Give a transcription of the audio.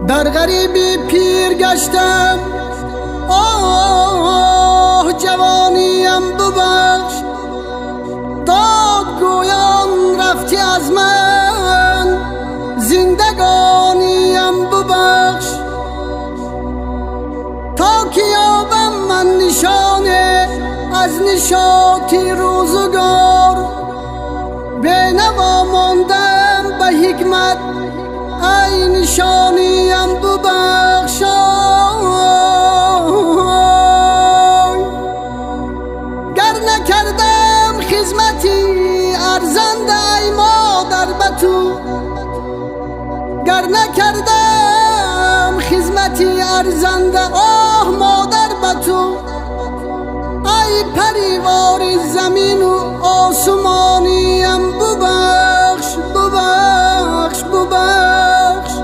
در غریبی پیر گشتم، آه جوانیم ببخش. دادگویان رفتی از من، زندگانیم ببخش. تا که یابم من نشانه از نشاطی روزگار، بینوا ماندم به حکمت، ای نشانیم ببخش. گر نکردم خدمتی ارزنده ای مادر به تو، گر نکردم خدمتی ارزنده آه مادر به تو، ای پریوار زمین و آسمانی